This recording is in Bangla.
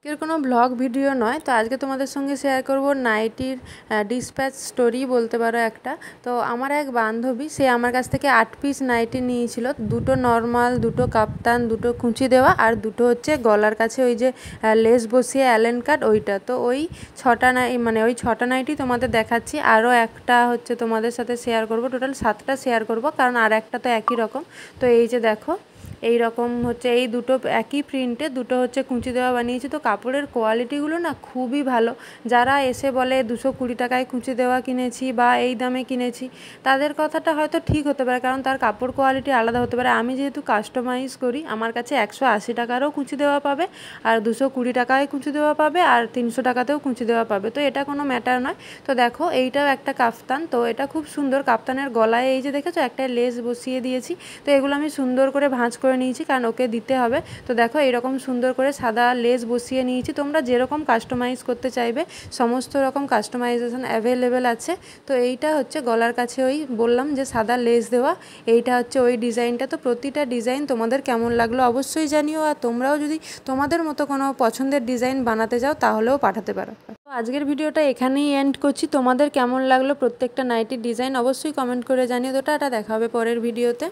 এর কোনো ব্লগ ভিডিও নয়। তো আজকে তোমাদের সঙ্গে শেয়ার করব নাইটির ডিসপ্যাচ স্টোরি বলতে পারো একটা। তো আমার এক বান্ধবী, সে আমার কাছ থেকে 8 পিস নাইটি নিয়েছিল, দুটো নর্মাল, দুটো কাপ্তান, দুটো কুঁচি দেওয়া, আর দুটো হচ্ছে গলার কাছে ওই যে লেস বসিয়ে অ্যালেন কাট ওইটা। তো ওই ওই ছটা নাইটি তোমাদের দেখাচ্ছি, আরও একটা হচ্ছে তোমাদের সাথে শেয়ার করব, টোটাল 7টা শেয়ার করব, কারণ আর একটা তো একই রকম। তো এই যে দেখো, এই রকম হচ্ছে এই দুটো একই প্রিন্টে দুটো হচ্ছে কুঁচি দেওয়া বানিয়েছি। তো কাপড়ের কোয়ালিটিগুলো না খুবই ভালো। যারা এসে বলে 220 টাকায় কুঁচি দেওয়া কিনেছি বা এই দামে কিনেছি, তাদের কথাটা হয়তো ঠিক হতে পারে, কারণ তার কাপড় কোয়ালিটি আলাদা হতে পারে। আমি যেহেতু কাস্টমাইজ করি, আমার কাছে 180 টাকারও কুঁচি দেওয়া পাবে, আর 220 টাকায় কুঁচি দেওয়া পাবে, আর 300 টাকাতেও কুঁচি দেওয়া পাবে। তো এটা কোনো ম্যাটার নয়। তো দেখো, এইটাও একটা কাফতান। তো এটা খুব সুন্দর। কাফতানের গলায় এই যে দেখেছো একটা লেস বসিয়ে দিয়েছি। তো এগুলো আমি সুন্দর করে ভাঁজ করে নিয়েছি, কারণ ওকে দিতে হবে। তো দেখো, এরকম সুন্দর করে সাদা লেস বসিয়ে নিয়েছি। তোমরা যেরকম কাস্টমাইজ করতে চাইবে সমস্ত রকম কাস্টমাইজেশন অ্যাভেলেবেল আছে। তো এইটা হচ্ছে গলার কাছে ওই বললাম যে সাদা লেস দেওয়া, এইটা হচ্ছে ওই ডিজাইনটা। তো প্রতিটা ডিজাইন তোমাদের কেমন লাগলো অবশ্যই জানিও, আর তোমরাও যদি তোমাদের মতো কোনো পছন্দের ডিজাইন বানাতে যাও তাহলেও পাঠাতে পারো। তো আজকের ভিডিওটা এখানেই এন্ড করছি। তোমাদের কেমন লাগলো প্রত্যেকটা নাইটির ডিজাইন অবশ্যই কমেন্ট করে জানিও। তো টাটা, দেখা হবে পরের ভিডিওতে।